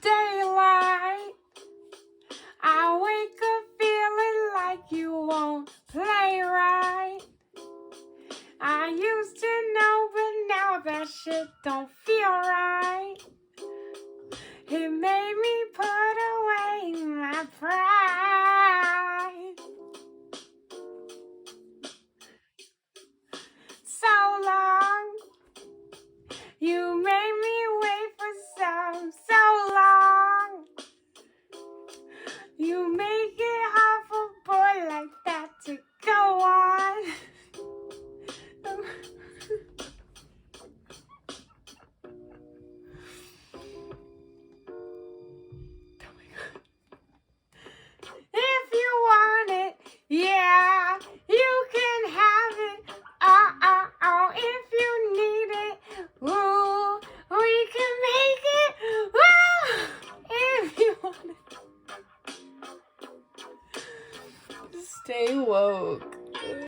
Daylight, I wake up feeling like you won't play right. I used to know, but now that shit don't feel right. It made me put away my pride. So long, you made me wait for so long. You make it hard for a boy like that to go on. If you want it, yeah, you can have it. Oh, if you need it, ooh, we can make it. Ooh, if you want it. Stay woke.